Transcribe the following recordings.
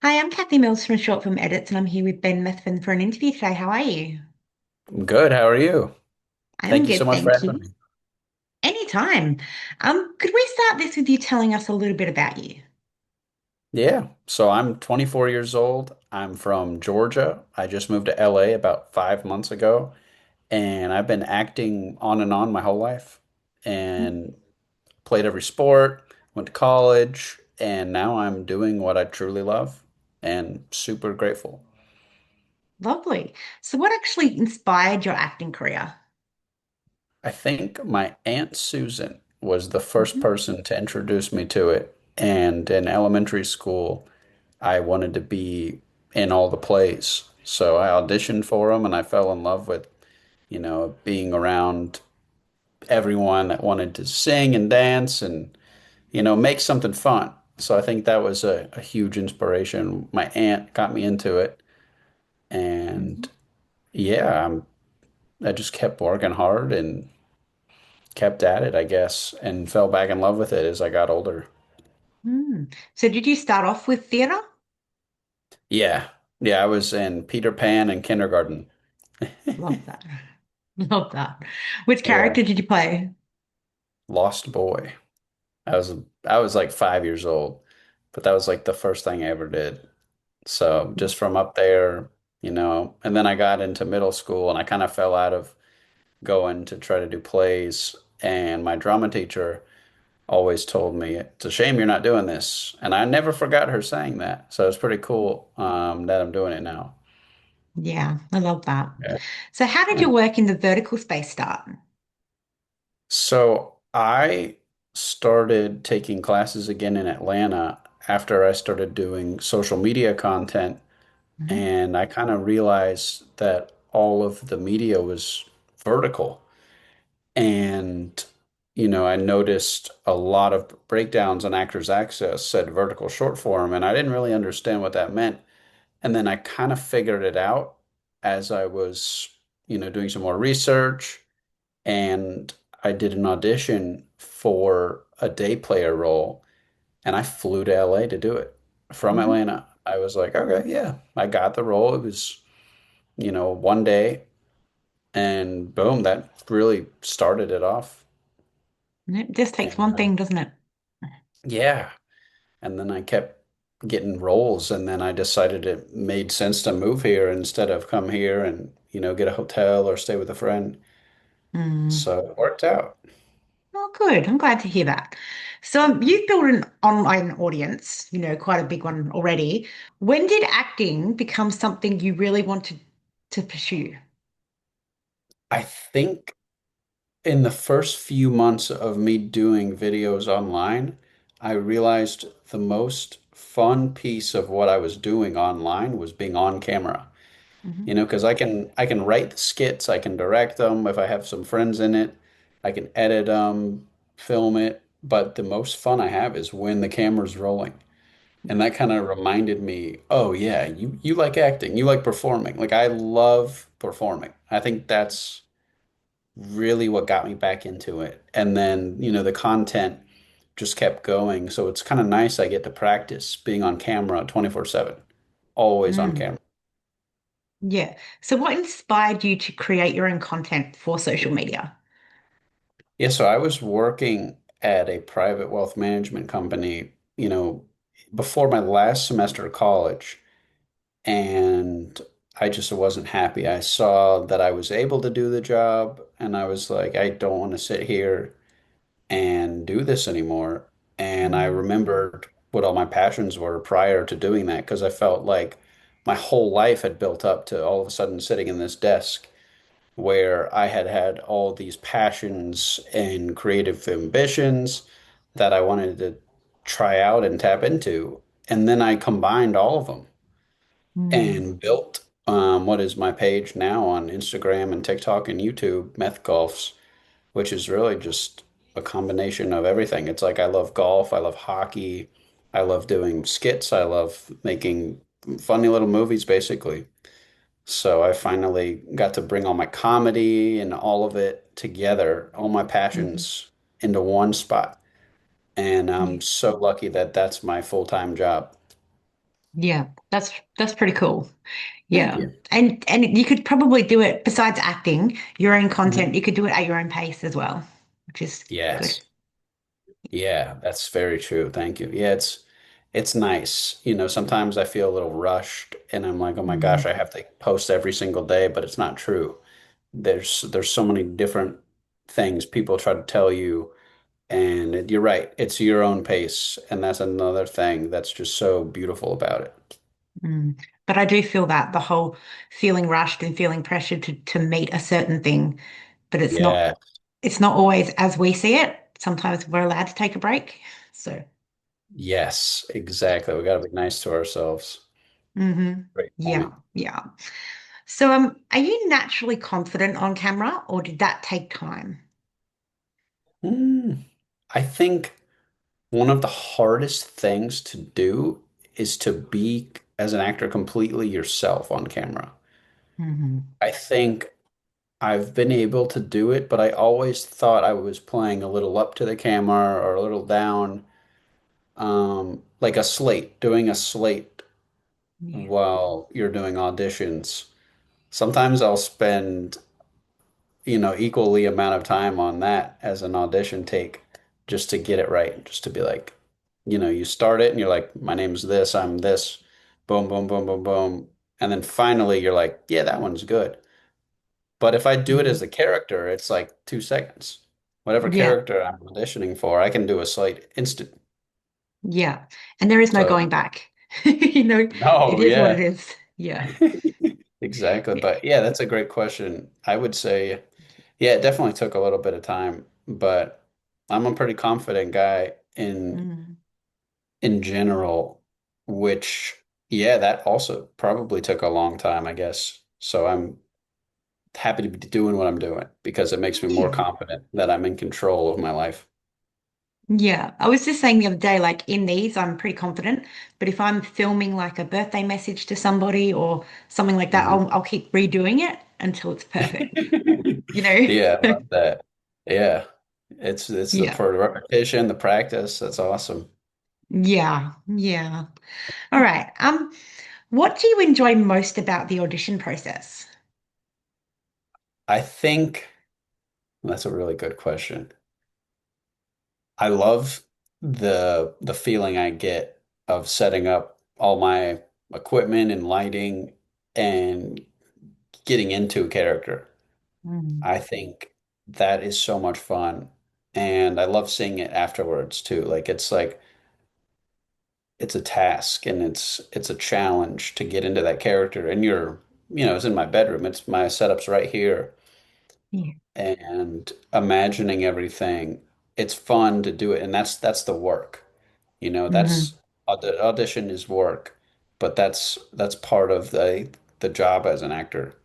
Hi, I'm Kathy Mills from Short Film Edits, and I'm here with Ben Methvin for an interview today. How are you? Good. How are you? I'm Thank you so good, much for thank having you. me. Anytime. Could we start this with you telling us a little bit about you? Yeah. So I'm 24 years old. I'm from Georgia. I just moved to LA about 5 months ago, and I've been acting on and on my whole life and played every sport, went to college, and now I'm doing what I truly love and super grateful. Lovely. So, what actually inspired your acting career? I think my Aunt Susan was the first Mhm. person to introduce me to it. And in elementary school, I wanted to be in all the plays. So I auditioned for them and I fell in love with, being around everyone that wanted to sing and dance and, make something fun. So I think that was a huge inspiration. My aunt got me into it. And Mhm. yeah, I just kept working hard and kept at it, I guess, and fell back in love with it as I got older. So, did you start off with theatre? Yeah. Yeah, I was in Peter Pan in kindergarten. Love that. Love that. Which Yeah. character did you play? Lost Boy. I was like 5 years old, but that was like the first thing I ever did. So just from up there, and then I got into middle school and I kind of fell out of going to try to do plays. And my drama teacher always told me, "It's a shame you're not doing this." And I never forgot her saying that. So it's pretty cool that I'm doing it now. Yeah, I love that. Yeah. So, how did your work in the vertical space start? So I started taking classes again in Atlanta after I started doing social media content, Mhm. and I kind of realized that all of the media was vertical. And, I noticed a lot of breakdowns on Actors Access said vertical short form, and I didn't really understand what that meant. And then I kind of figured it out as I was, doing some more research and I did an audition for a day player role, and I flew to LA to do it from Mhm. Atlanta. I was like, okay, yeah, I got the role. It was, one day, and boom, that really started it off. It just takes And one thing, doesn't it? yeah, and then I kept getting roles, and then I decided it made sense to move here instead of come here and, get a hotel or stay with a friend. Mm. So it worked out. Oh, good. I'm glad to hear that. So you've built an online audience, quite a big one already. When did acting become something you really wanted to pursue? I think in the first few months of me doing videos online, I realized the most fun piece of what I was doing online was being on camera. Hmm. Because I can write the skits, I can direct them if I have some friends in it, I can edit them, film it, but the most fun I have is when the camera's rolling. And that kind of reminded me, oh yeah, you like acting, you like performing. Like I love performing. I think that's really what got me back into it. And then, the content just kept going. So it's kind of nice. I get to practice being on camera 24/7, always on Mm. camera. Yeah. So what inspired you to create your own content for social media? Yeah, so I was working at a private wealth management company, before my last semester of college, and I just wasn't happy. I saw that I was able to do the job, and I was like, I don't want to sit here and do this anymore. And I Mm. remembered what all my passions were prior to doing that because I felt like my whole life had built up to all of a sudden sitting in this desk where I had had all these passions and creative ambitions that I wanted to try out and tap into. And then I combined all of them Mm. and built what is my page now on Instagram and TikTok and YouTube, Meth Golfs, which is really just a combination of everything. It's like I love golf, I love hockey, I love doing skits, I love making funny little movies, basically. So I finally got to bring all my comedy and all of it together, all my Mhm. passions into one spot. And Yeah. I'm so lucky that that's my full-time job. Yeah, that's pretty cool. Thank Yeah. you. And you could probably do it besides acting, your own Mhm. content, you could do it at your own pace as well, which is good. Yes. Yeah, that's very true. Thank you. Yeah, it's nice. Sometimes I feel a little rushed and I'm like, oh my gosh, Mm, I have to post every single day, but it's not true. There's so many different things people try to tell you, and you're right. It's your own pace, and that's another thing that's just so beautiful about it. mm. But I do feel that the whole feeling rushed and feeling pressured to meet a certain thing, but Yeah. it's not always as we see it. Sometimes we're allowed to take a break. So, Yes, exactly. We got to be nice to ourselves. hmm Great yeah, point. yeah. So, are you naturally confident on camera, or did that take time? Hmm. I think one of the hardest things to do is to be, as an actor, completely yourself on camera. Hmm. I think I've been able to do it, but I always thought I was playing a little up to the camera or a little down, like a slate, doing a slate Yeah. while you're doing auditions. Sometimes I'll spend, equally amount of time on that as an audition take just to get it right, just to be like, you start it and you're like, my name's this, I'm this, boom, boom, boom, boom, boom. And then finally you're like, yeah, that one's good. But if I do it Mhm. as a character, it's like 2 seconds. Whatever Yeah. character I'm auditioning for, I can do a slate instant. Yeah. And there is no So, going back. You know, it no, is what it yeah. is. Yeah. Exactly. Yeah. But yeah, that's a great question. I would say, yeah, it definitely took a little bit of time, but I'm a pretty confident guy Mm. in general, which yeah, that also probably took a long time, I guess. So I'm happy to be doing what I'm doing because it makes me more Yeah. confident that I'm in control of my life. Yeah. I was just saying the other day, like in these, I'm pretty confident. But if I'm filming like a birthday message to somebody or something like that, Mhm. I'll keep redoing it until it's perfect. You know? Yeah, I love that. Yeah. It's the Yeah. for the repetition, the practice. That's awesome. Yeah. Yeah. All right. What do you enjoy most about the audition process? I think that's a really good question. I love the feeling I get of setting up all my equipment and lighting and getting into a character. Mm. I think that is so much fun. And I love seeing it afterwards too. Like it's a task and it's a challenge to get into that character. And it's in my bedroom. It's my setup's right here. Yeah. And imagining everything, it's fun to do it. And that's the work. Hmm. The audition is work, but that's part of the job as an actor.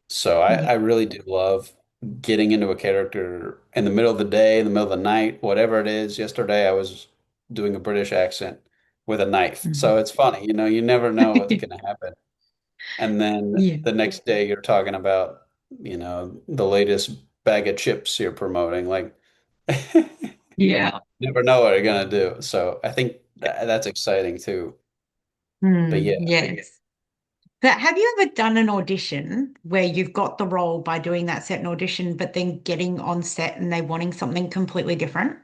So I Yeah. really do love getting into a character in the middle of the day, in the middle of the night, whatever it is. Yesterday I was doing a British accent with a knife. So Mhm. it's funny, you never know what's going to happen. And then Yeah. the next day you're talking about, the latest bag of chips you're promoting. Like Yeah. never know what you're going to do. So I think that's exciting too. But Mm, yeah, yes. But have you ever done an audition where you've got the role by doing that certain audition, but then getting on set and they wanting something completely different?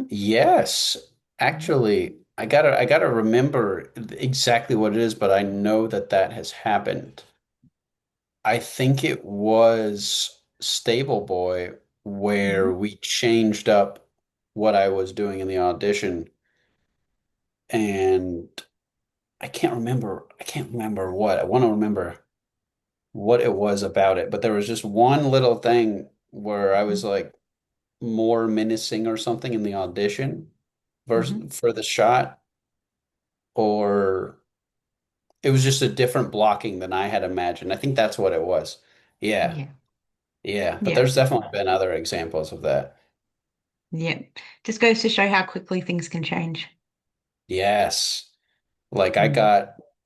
yes. Actually, I gotta remember exactly what it is, but I know that that has happened. I think it was Stable Boy where Mhm. we changed up what I was doing in the audition, and I can't remember what. I want to remember what it was about it, but there was just one little thing where I was like more menacing or something in the audition Mhm. versus for the shot, or it was just a different blocking than I had imagined. I think that's what it was. Yeah. Yeah. Yeah. But Yeah. there's definitely been other examples of that. Yeah. Just goes to show how quickly things can change. Yes. Like Mm.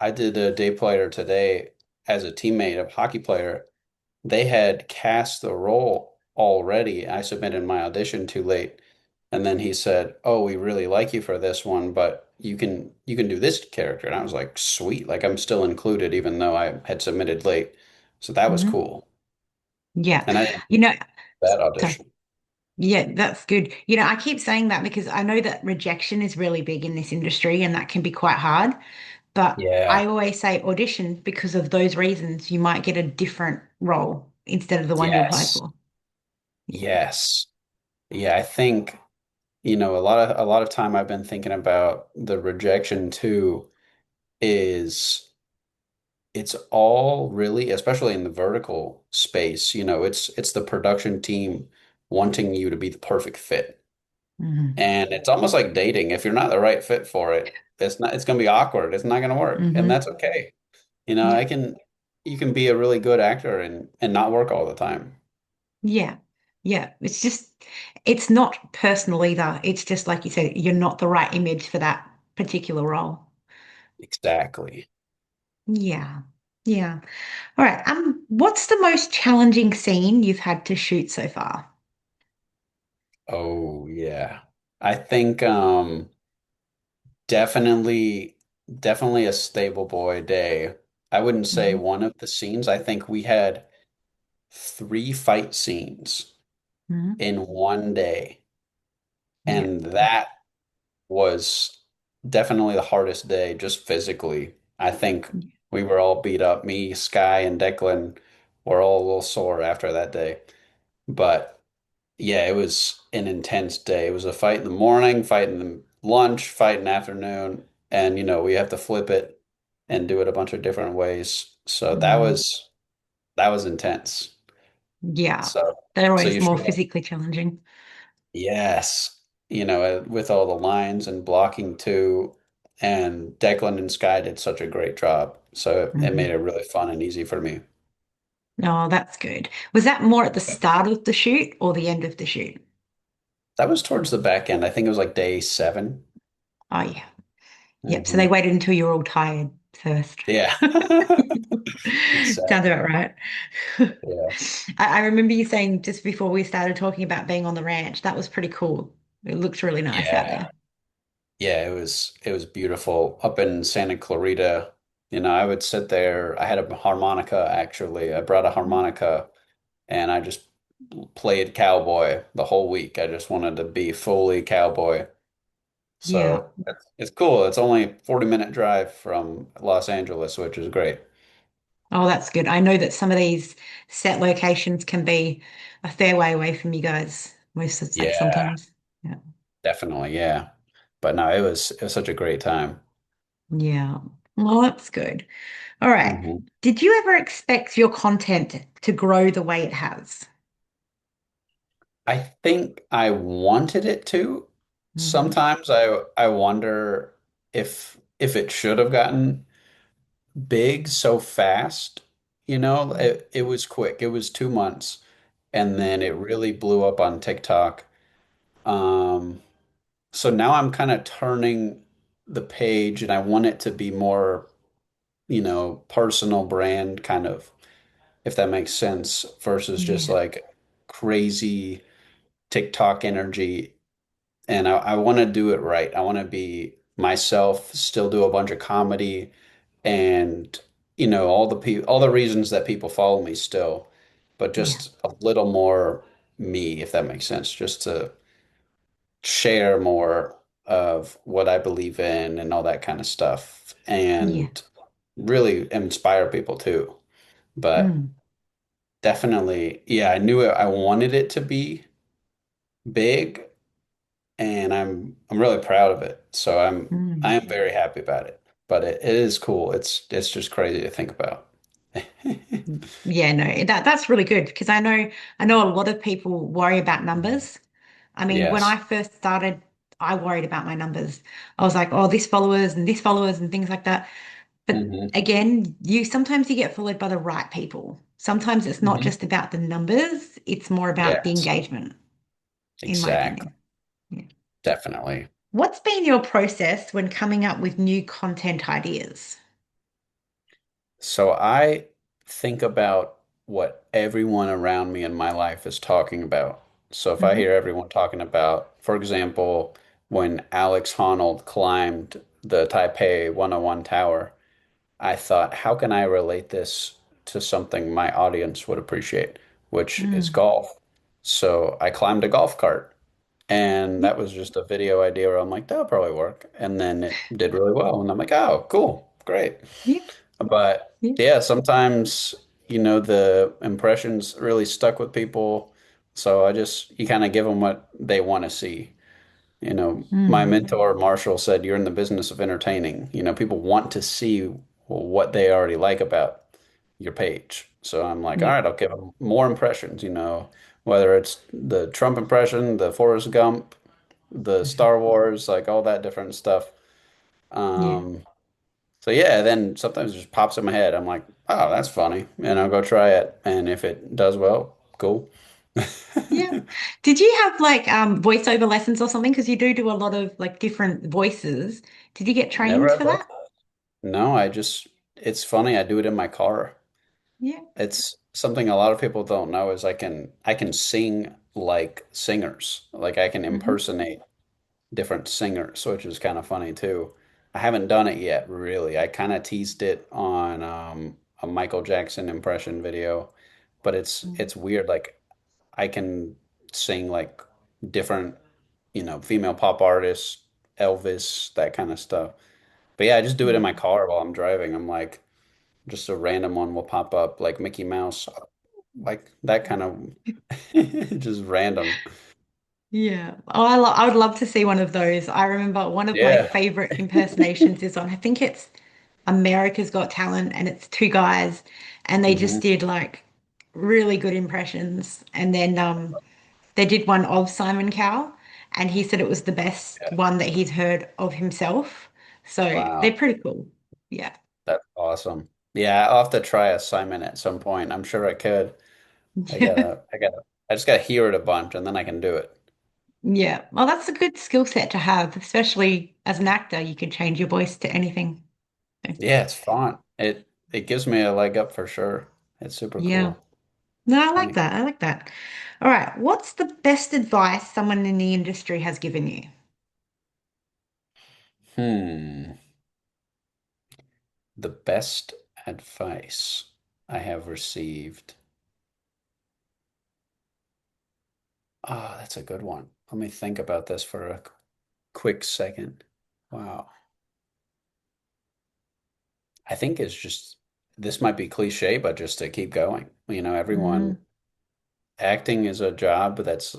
I did a day player today as a teammate of hockey player. They had cast the role already. I submitted my audition too late. And then he said, "Oh, we really like you for this one, but you can do this character." And I was like, "Sweet." Like I'm still included even though I had submitted late. So that was Hmm. cool. Yeah. And I didn't You know, that sorry. audition. Yeah, that's good. You know, I keep saying that because I know that rejection is really big in this industry and that can be quite hard. But Yeah. I always say audition because of those reasons. You might get a different role instead of the one you applied Yes. for. Yeah. Yes. Yeah, I think, a lot of time I've been thinking about the rejection too is it's all really, especially in the vertical space, it's the production team wanting you to be the perfect fit. Hmm. And it's almost like dating. If you're not the right fit for it, it's going to be awkward. It's not going to work. And Hmm. that's okay. You know, Yeah. I can you can be a really good actor and not work all the time. Yeah. Yeah. It's not personal either. It's just like you said, you're not the right image for that particular role. Exactly. Yeah. Yeah. All right. What's the most challenging scene you've had to shoot so far? Oh, yeah. I think definitely a stable boy day. I wouldn't say Hmm. one of the scenes. I think we had three fight scenes Hmm. in one day. Yeah. And that was definitely the hardest day, just physically. I think we were all beat up. Me, Sky, and Declan were all a little sore after that day. But yeah, it was an intense day. It was a fight in the morning, fight in the lunch, fight in the afternoon, and we have to flip it and do it a bunch of different ways. So that Mm. was that was intense. Yeah. So They're so always you more feel physically challenging. yes, with all the lines and blocking too, and Declan and Sky did such a great job. So it made Hmm. it really fun and easy for me. Oh, that's good. Was that more at the start of the shoot or the end of the shoot? That was towards the back end. I think it was like day 7. Oh, yeah. Yep. So they Hmm. waited until you were all tired first. Yeah. Sounds Exactly. about right. Yeah. I remember you saying just before we started talking about being on the ranch, that was pretty cool. It looks really nice out Yeah. there. Yeah, it was beautiful up in Santa Clarita. I would sit there. I had a harmonica actually. I brought a harmonica and I just played cowboy the whole week. I just wanted to be fully cowboy. Yeah. So it's cool. It's only a 40-minute drive from Los Angeles, which is great. Oh, that's good. I know that some of these set locations can be a fair way away from you guys. Like Yeah, sometimes. Yeah. definitely. Yeah. But no, it was such a great time. Yeah. Well, that's good. All right. Hmm. Did you ever expect your content to grow the way it has? I think I wanted it to. Hmm. Sometimes I wonder if it should have gotten big so fast. It was quick. It was 2 months, and then it really blew up on TikTok. Um, so now I'm kind of turning the page, and I want it to be more, personal brand kind of, if that makes sense, versus just Yeah. like crazy TikTok energy. And I want to do it right. I want to be myself, still do a bunch of comedy and all the reasons that people follow me still, but Yeah. just a little more me, if that makes sense, just to share more of what I believe in and all that kind of stuff Yeah. and really inspire people too. But Mm. definitely, yeah, I knew it, I wanted it to be big and I'm really proud of it. So I Mm. am very happy about it. But it is cool. It's just crazy to think about. Yeah, no, that's really good because I know a lot of people worry about numbers. I mean, when I Yes. first started, I worried about my numbers. I was like, oh, this followers and things like that. But Hmm. again, you sometimes you get followed by the right people. Sometimes it's not Hmm. just about the numbers, it's more about the Yes, engagement, in my exactly. opinion. Yeah. Definitely. What's been your process when coming up with new content ideas? So I think about what everyone around me in my life is talking about. So if I Hmm. hear everyone talking about, for example, when Alex Honnold climbed the Taipei 101 tower, I thought, how can I relate this to something my audience would appreciate, which is Mm. golf. So I climbed a golf cart, and Yeah. that was just a video idea where I'm like, that'll probably work. And then it did really well. And I'm like, oh, cool, great. Yeah. But Yeah. yeah, sometimes, the impressions really stuck with people. So you kind of give them what they want to see. My Mm. mentor, Marshall, said, you're in the business of entertaining. People want to see what they already like about your page. So I'm like, all Yeah. right, I'll give them more impressions, whether it's the Trump impression, the Forrest Gump, the Mhm. Star Wars, like all that different stuff. Yeah. Um, so yeah, then sometimes it just pops in my head. I'm like, oh, that's funny. And I'll go try it. And if it does well, cool. Yeah. Did you have like voiceover lessons or something? Because you do a lot of like different voices. Did you get Never trained had for that? voice. No, it's funny. I do it in my car. Yeah. It's something a lot of people don't know is I can sing like singers. Like I can Hmm. impersonate different singers, which is kind of funny too. I haven't done it yet, really. I kind of teased it on a Michael Jackson impression video, but it's weird. Like I can sing like different, female pop artists, Elvis, that kind of stuff. But yeah, I just do it in Yeah. my car while I'm driving. I'm like, just a random one will pop up, like Mickey Mouse, like that kind of just random. Yeah. Oh, I would love to see one of those. I remember one of my Yeah. favorite impersonations is on, I think it's America's Got Talent, and it's two guys, and they just Hmm. did like really good impressions. And then they did one of Simon Cowell, and he said it was the best Yeah. one that he's heard of himself. So they're Wow. pretty cool. Yeah. That's awesome. Yeah, I'll have to try a Simon at some point. I'm sure I could. I just gotta hear it a bunch and then I can do it. Yeah. Well, that's a good skill set to have, especially as an actor. You could change your voice to anything. So, Yeah, it's fun. It gives me a leg up for sure. It's super yeah. cool. No, I like Funny. that. I like that. All right. What's the best advice someone in the industry has given you? Hmm. The best advice I have received. Ah, that's a good one. Let me think about this for a quick second. Wow. I think it's just this might be cliche, but just to keep going. Mm, Acting is a job that's,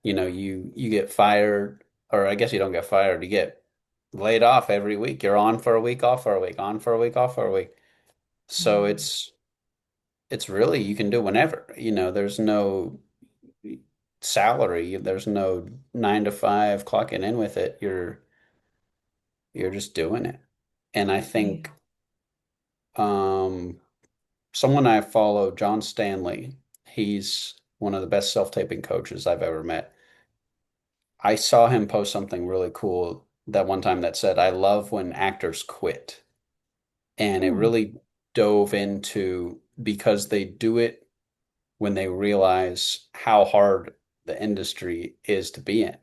you get fired, or I guess you don't get fired, you get laid off every week. You're on for a week, off for a week, on for a week, off for a week. So mm, it's really you can do whenever. There's no salary, there's no 9 to 5 clocking in with it. You're just doing it. And I yeah. think someone I follow, John Stanley, he's one of the best self-taping coaches I've ever met. I saw him post something really cool that one time that said, I love when actors quit. And it Mm, really dove into because they do it when they realize how hard the industry is to be in.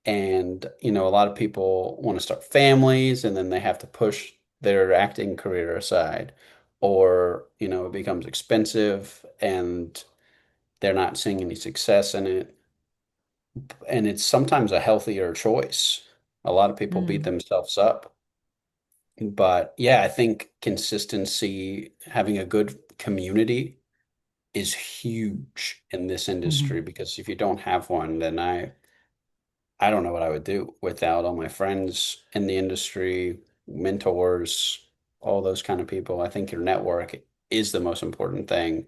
And, a lot of people want to start families and then they have to push their acting career aside, or, it becomes expensive and they're not seeing any success in it. And it's sometimes a healthier choice. A lot of people beat mm, themselves up. But yeah, I think consistency, having a good community is huge in this industry mhm. because if you don't have one, then I don't know what I would do without all my friends in the industry, mentors, all those kind of people. I think your network is the most important thing.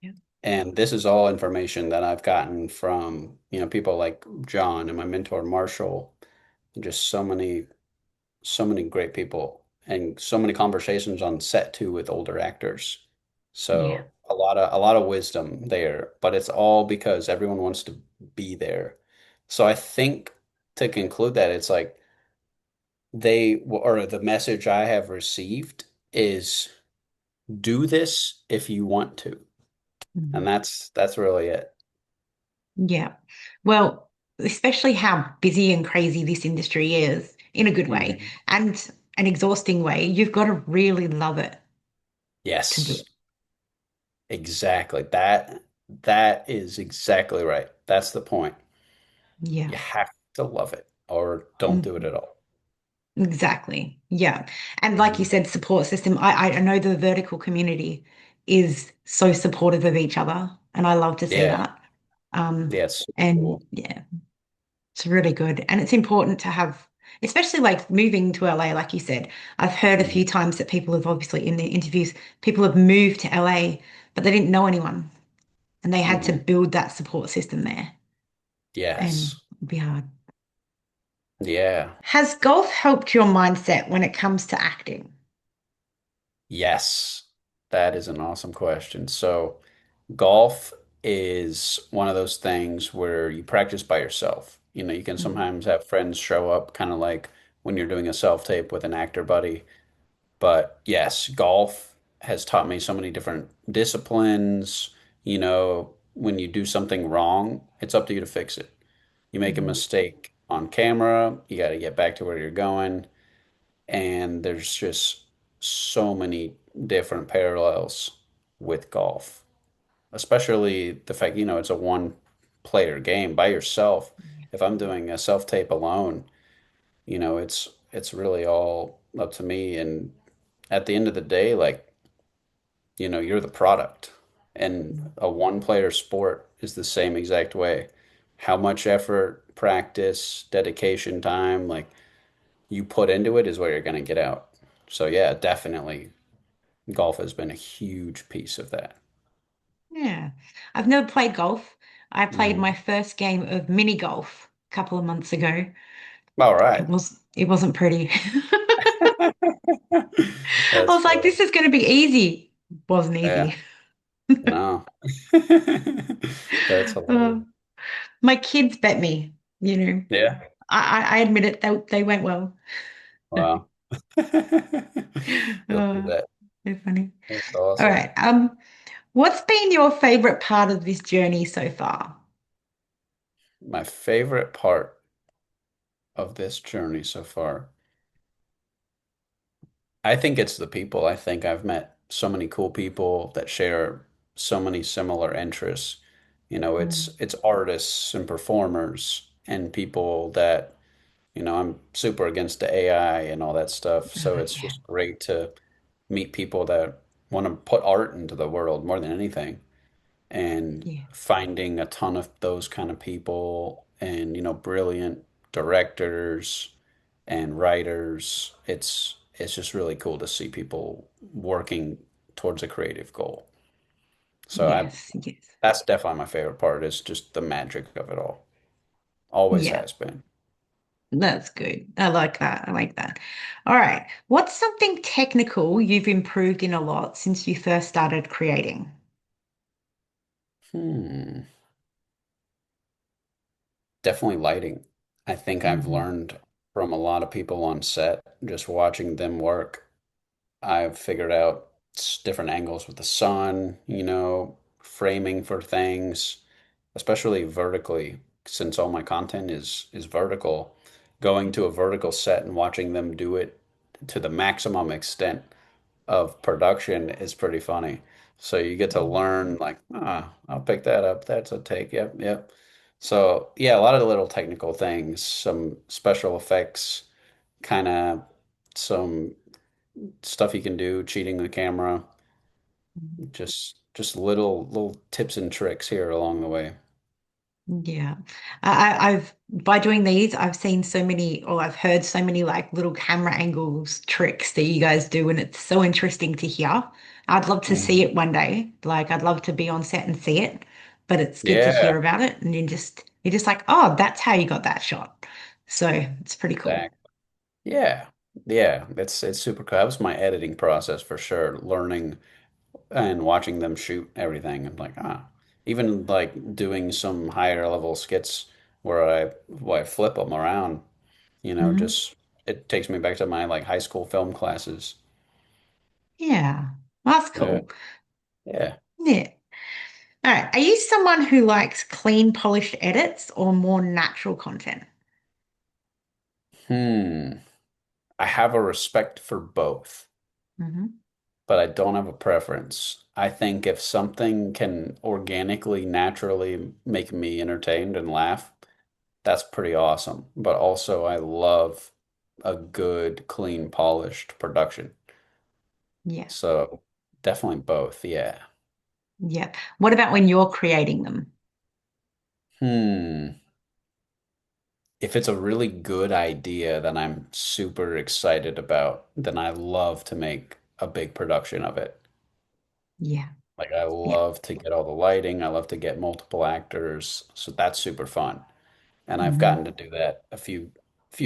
Yeah. And this is all information that I've gotten from, people like John and my mentor Marshall, and just so many great people and so many conversations on set too with older actors. Yeah. So a lot of wisdom there, but it's all because everyone wants to be there. So I think to conclude that it's like or the message I have received is do this if you want to. And Mhm. that's really it. Yeah. Well, especially how busy and crazy this industry is in a good way Mhm. and an exhausting way, you've got to really love it to do Yes, it. exactly. That is exactly right. That's the point. Yeah. You have to love it or don't do it Mm, at all. exactly. Yeah. And like you Mhm. said, support system. I know the vertical community is so supportive of each other, and I love to see Yeah, that. Um, yeah, it's super and cool. yeah, it's really good. And it's important to have, especially like moving to LA, like you said. I've heard a Mhm. few times that people have obviously in their interviews, people have moved to LA, but they didn't know anyone and they had to Mhm. build that support system there and Yes. it'd be hard. Yeah. Has golf helped your mindset when it comes to acting? Yes. That is an awesome question. So, golf is one of those things where you practice by yourself. You can Mhm. sometimes have friends show up, kind of like when you're doing a self-tape with an actor buddy. But yes, golf has taught me so many different disciplines. When you do something wrong, it's up to you to fix it. You make a Mhm. mistake on camera, you got to get back to where you're going. And there's just so many different parallels with golf, especially the fact, it's a one player game by yourself. If I'm doing a self tape alone, it's really all up to me. And at the end of the day, like, you're the product. And a one player sport is the same exact way. How much effort, practice, dedication, time, like you put into it is what you're going to get out. So yeah, definitely golf has been a huge piece of that. Yeah. I've never played golf. I played my Mhm. first game of mini golf a couple of months ago. All right. It wasn't pretty. I That's was like, funny. this is going to be easy. Wasn't Yeah. easy. No. That's hilarious. Uh, my kids bet me, you know. Yeah. I admit it, they went well. Wow. You'll do Uh, that. they're funny. That's All awesome. right. What's been your favorite part of this journey so far? My favorite part of this journey so far, I think it's the people. I think I've met so many cool people that share so many similar interests. It's Mm. it's artists and performers and people that, I'm super against the AI and all that stuff. So it's Yeah. just great to meet people that want to put art into the world more than anything. And Yeah. finding a ton of those kind of people and, brilliant directors and writers. It's just really cool to see people working towards a creative goal. So I Yes. Yes. that's definitely my favorite part is just the magic of it all. Always Yeah. has been. That's good. I like that. I like that. All right. What's something technical you've improved in a lot since you first started creating? Hmm. Definitely lighting. I think I've Mhm. learned from a lot of people on set, just watching them work. I've figured out different angles with the sun, framing for things, especially vertically, since all my content is vertical. Going to a vertical set and watching them do it to the maximum extent of production is pretty funny. So you get to learn like, I'll pick that up. That's a take. Yep, yep. So yeah, a lot of the little technical things, some special effects, kind of some stuff you can do, cheating the camera, just little tips and tricks here along the way. Yeah. I've by doing these, I've seen so many, or I've heard so many like little camera angles tricks that you guys do, and it's so interesting to hear. I'd love to see Mhm. it one day. Like I'd love to be on set and see it, but it's good to hear Yeah, about it, and you're just like, oh, that's how you got that shot. So it's pretty cool. exactly. Yeah. Yeah, it's super cool. That was my editing process for sure. Learning and watching them shoot everything. I'm like, even like doing some higher level skits where I flip them around, Hmm. just it takes me back to my like high school film classes. Yeah, that's Yeah. cool. Yeah. Yeah. All right. Are you someone who likes clean, polished edits or more natural content? Hmm. I have a respect for both, Hmm. but I don't have a preference. I think if something can organically, naturally make me entertained and laugh, that's pretty awesome. But also, I love a good, clean, polished production. Yeah. So definitely both. Yeah. Yeah. What about when you're creating them? Hmm. If it's a really good idea that I'm super excited about, then I love to make a big production of it. Yeah. Like I Yeah. love to get all the lighting. I love to get multiple actors. So that's super fun. And I've gotten Hmm. to do that a few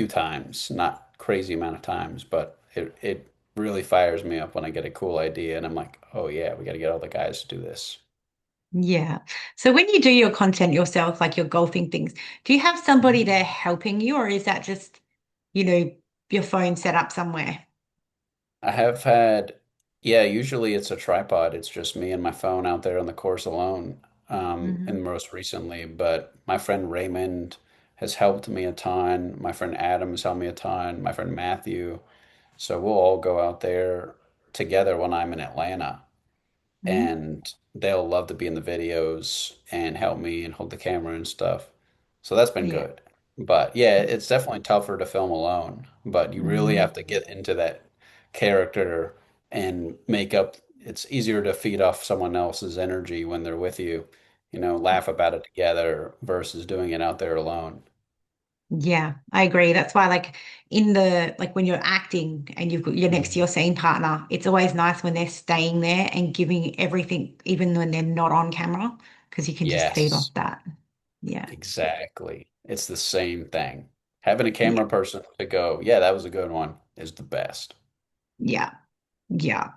times, not crazy amount of times, but it really fires me up when I get a cool idea and I'm like, oh yeah, we got to get all the guys to do this. Yeah. So when you do your content yourself, like your golfing things, do you have somebody there helping you, or is that just, you know, your phone set up somewhere? I have had, yeah, usually it's a tripod. It's just me and my phone out there on the course alone, and Hmm. most recently. But my friend Raymond has helped me a ton. My friend Adam has helped me a ton. My friend Matthew. So we'll all go out there together when I'm in Atlanta Hmm. and they'll love to be in the videos and help me and hold the camera and stuff. So that's been Yeah. good. But yeah, it's definitely tougher to film alone, but you really Hmm. have to get into that character and make up. It's easier to feed off someone else's energy when they're with you, laugh about it together versus doing it out there alone. Yeah, I agree. That's why, like, in the like when you're acting and you're next to Mhm. your scene partner, it's always nice when they're staying there and giving everything, even when they're not on camera, because you can just feed Yes, off that. Yeah. exactly. It's the same thing. Having a Yeah. camera person to go, yeah, that was a good one, is the best. Yeah. Yeah.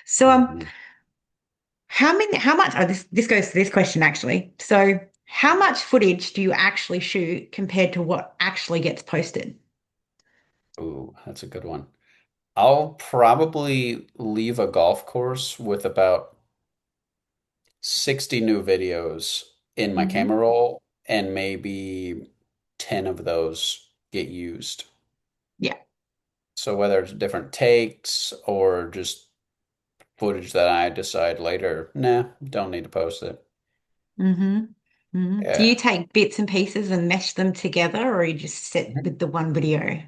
So Mhm. how much, oh, this goes to this question actually. So how much footage do you actually shoot compared to what actually gets posted? Ooh, that's a good one. I'll probably leave a golf course with about 60 new videos in my Hmm. camera roll, and maybe 10 of those get used. Yeah. So whether it's different takes or just footage that I decide later, nah, don't need to post it. Hmm. Hmm. Do you Yeah. take bits and pieces and mesh them together, or you just sit Mhm. with the one video?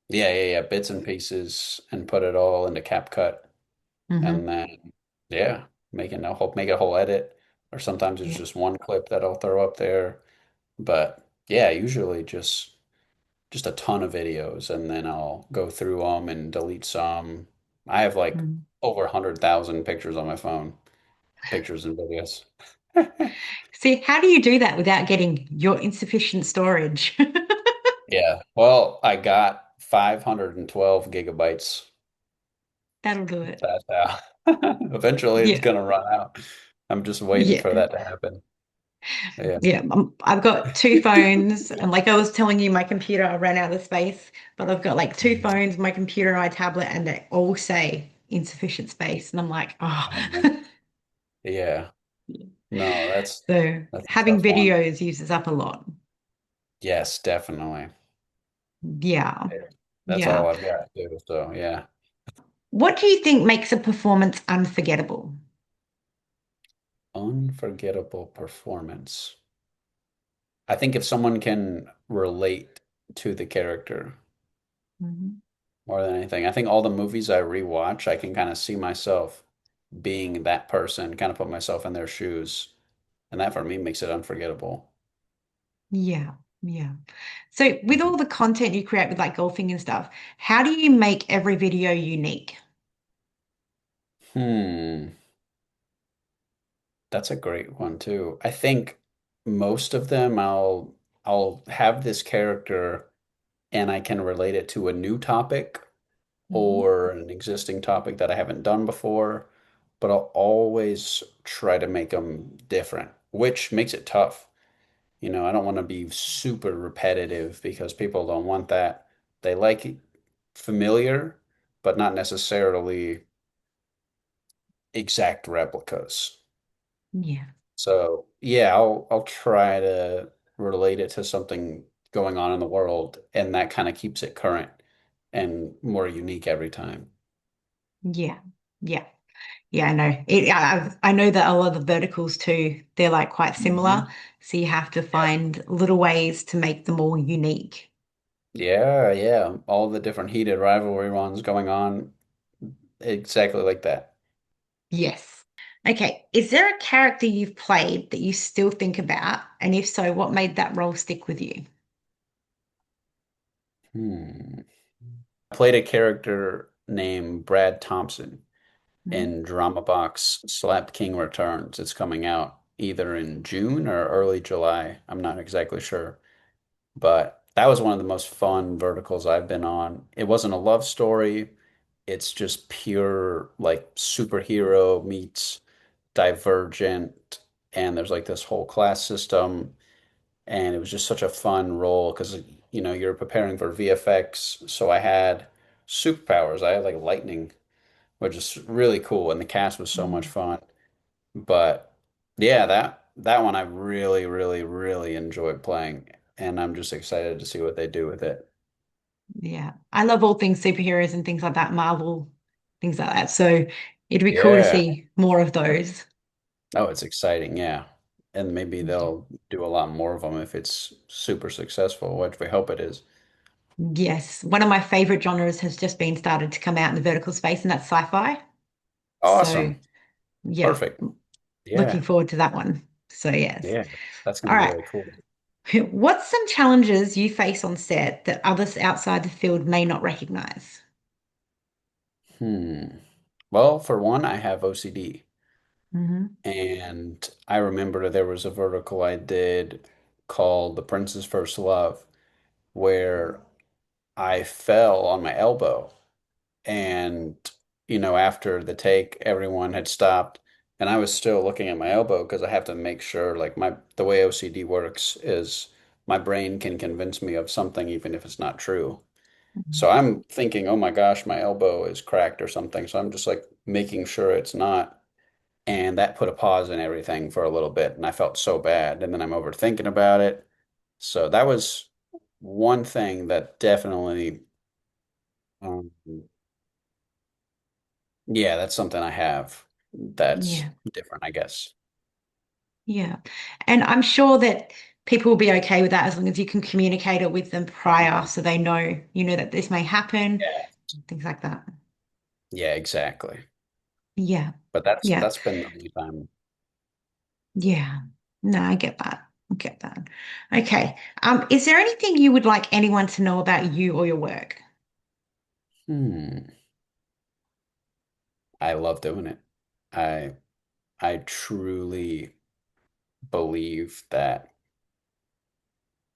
Yeah. Bits and pieces and put it all into CapCut. And Hmm. then yeah, make a whole edit. Or sometimes it's Yeah. just one clip that I'll throw up there. But yeah, usually just a ton of videos and then I'll go through them and delete some. I have like Mm. over 100,000 pictures on my phone, pictures and videos. See, how do you do that without getting your insufficient storage? Yeah. Well, I got 512 gigabytes. That'll do it. That's how. Eventually it's Yeah. gonna run out. I'm just waiting for Yeah. that to happen. Yeah. Yeah. I've got two phones, and like I was telling you, my computer I ran out of space, but I've got like two Mhm. phones, my computer, and my tablet, and they all say insufficient space. And I'm like, oh. Oh man. Yeah. No, So that's a having tough one. videos uses up a lot. Yes, definitely. Yeah. Yeah. That's all Yeah. I've got to do. So yeah. What do you think makes a performance unforgettable? Unforgettable performance. I think if someone can relate to the character Mhm. more than anything, I think all the movies I rewatch, I can kind of see myself being that person, kind of put myself in their shoes. And that for me makes it unforgettable. Yeah. Yeah. So with Mhm. all the content you create with like golfing and stuff, how do you make every video unique? Hmm, that's a great one too. I think most of them I'll have this character and I can relate it to a new topic Mhm. or an existing topic that I haven't done before, but I'll always try to make them different, which makes it tough. I don't want to be super repetitive because people don't want that. They like familiar, but not necessarily exact replicas. Yeah. So yeah, I'll try to relate it to something going on in the world, and that kind of keeps it current and more unique every time. Yeah. Yeah. Yeah, I know. I know that a lot of the verticals too, they're like quite similar. Mhm. So you have to Yeah. find little ways to make them all unique. Yeah, yeah. All the different heated rivalry runs going on exactly like that. Yes. Okay. Is there a character you've played that you still think about? And if so, what made that role stick with you? Hmm. I played a character named Brad Thompson Mhm. in Drama Box Slap King Returns. It's coming out either in June or early July. I'm not exactly sure. But that was one of the most fun verticals I've been on. It wasn't a love story. It's just pure like superhero meets Divergent, and there's like this whole class system, and it was just such a fun role because you're preparing for VFX. So I had superpowers. I had like lightning, which is really cool, and the cast was so much Mm. fun. But yeah, that one I really, really, really enjoyed playing, and I'm just excited to see what they do with it. Yeah. I love all things superheroes and things like that, Marvel, things like that. So it'd be cool to Yeah. see more of those. Oh, it's exciting, yeah. And maybe Yeah. they'll do a lot more of them if it's super successful, which we hope it is. Yes. One of my favorite genres has just been started to come out in the vertical space, and that's sci-fi. So Awesome. yeah, Perfect. looking Yeah. forward to that one. So yes. Yeah. That's going All to be right. really cool. What's some challenges you face on set that others outside the field may not recognize? Hmm. Well, for one, I have OCD. Hmm. And I remember there was a vertical I did called The Prince's First Love, where I fell on my elbow. And, after the take, everyone had stopped. And I was still looking at my elbow because I have to make sure, like, the way OCD works is my brain can convince me of something even if it's not true. So I'm thinking, oh my gosh, my elbow is cracked or something. So I'm just like making sure it's not. And that put a pause in everything for a little bit. And I felt so bad. And then I'm overthinking about it. So that was one thing that definitely, um, yeah, that's something I have that's Yeah, different, I guess. yeah. And I'm sure that people will be okay with that as long as you can communicate it with them prior Mhm. so they know, that this may happen, Yeah. things like that. Yeah, exactly. Yeah, But that's yeah, that's been the only time. yeah. No, I get that. I get that. Okay. Is there anything you would like anyone to know about you or your work? Hmm. I love doing it. I I truly believe that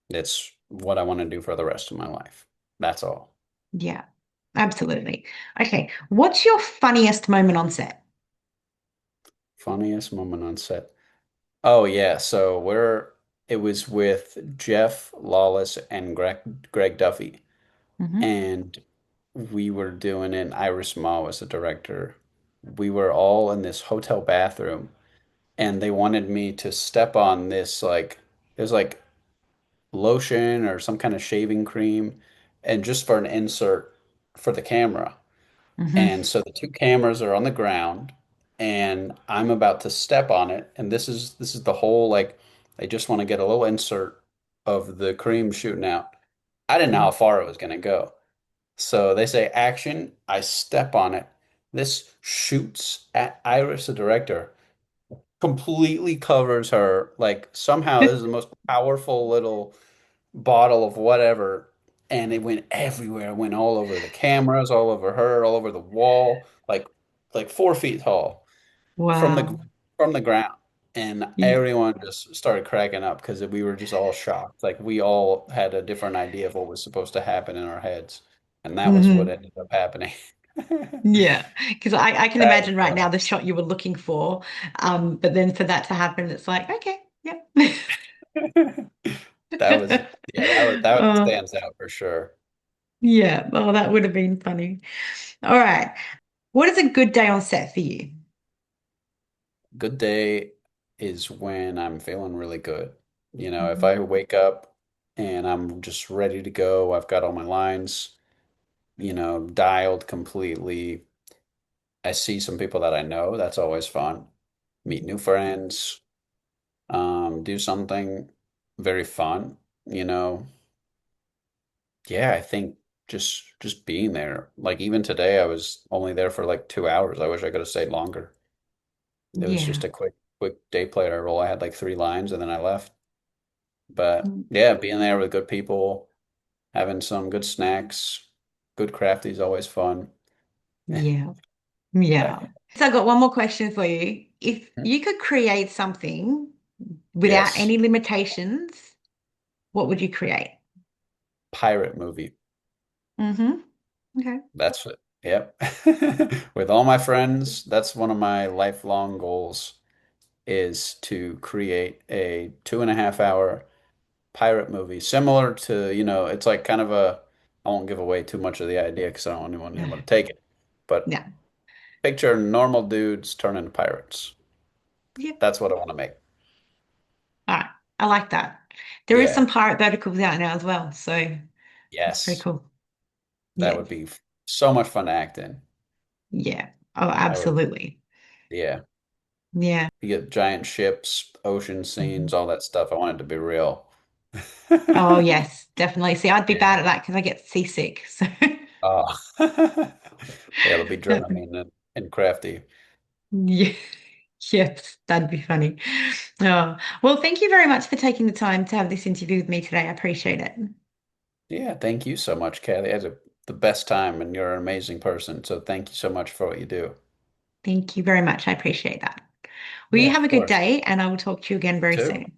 it's what I want to do for the rest of my life. That's all. Yeah, absolutely. Okay. What's your funniest moment on set? Funniest moment on set. Oh yeah, so it was with Jeff Lawless and Greg Duffy, Hmm. and we were doing it. Iris Ma was the director. We were all in this hotel bathroom, and they wanted me to step on this like it was like lotion or some kind of shaving cream, and just for an insert for the camera. Hmm. And so the two cameras are on the ground, and I'm about to step on it. And this is the whole like they just want to get a little insert of the cream shooting out. I didn't know how far it was going to go. So they say action, I step on it. This shoots at Iris, the director, completely covers her. Like somehow this is the most powerful little bottle of whatever, and it went everywhere. It went all over the cameras, all over her, all over the wall, like 4 feet tall from the Wow. from the ground. And Yeah. everyone just started cracking up because we were just all shocked. Like we all had a different idea of what was supposed to happen in our heads, and that was what Hmm. ended up happening. Yeah. Because I can That was imagine right now the shot you were looking for. But then for that to happen, it's like, okay, yep. fun. That was yeah, that Oh, stands out for sure. yeah. Oh, that would have been funny. All right. What is a good day on set for you? Good day. is when I'm feeling really good. You know, if Mhm. I wake up and I'm just ready to go, I've got all my lines, dialed completely. I see some people that I know, that's always fun. Meet new friends, do something very fun, you know. Yeah, I think just being there. Like even today I was only there for like 2 hours. I wish I could have stayed longer. It was just Yeah. a quick day player role. I had like 3 lines and then I left. But Mm. yeah, being there with good people, having some good snacks, good crafty is always fun. Yeah. Yeah. So I've got one more question for you. If you could create something without Yes, any limitations, what would you create? pirate movie. Mm-hmm. Okay. That's it. Yep. With all my friends, that's one of my lifelong goals is to create a 2.5 hour pirate movie, similar to, it's like kind of I won't give away too much of the idea because I don't want anyone to be able to take it. But Yeah. picture normal dudes turn into pirates. Yeah. That's what I want to make. All right. I like that. There is some Yeah. pirate verticals out now as well, so that's pretty Yes. cool. That Yeah. would be so much fun to act in. Yeah. Oh, I would, absolutely. yeah. Yeah. You get giant ships, ocean scenes, Mhm. all that stuff. I want it to be real. Oh, yes, definitely. See, I'd be Yeah. bad at that because I get seasick. So, Oh. Yeah, it'll be drowning and crafty. yeah. Yes, that'd be funny. Oh, well, thank you very much for taking the time to have this interview with me today. I appreciate it. Yeah, thank you so much, Kathy. I had the best time, and you're an amazing person. So thank you so much for what you do. Thank you very much. I appreciate that. Well, Yeah, you have of a good course. day, and I will talk to you again very Too. soon.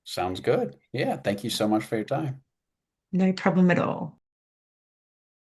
Sounds good. Yeah, thank you so much for your time. No problem at all.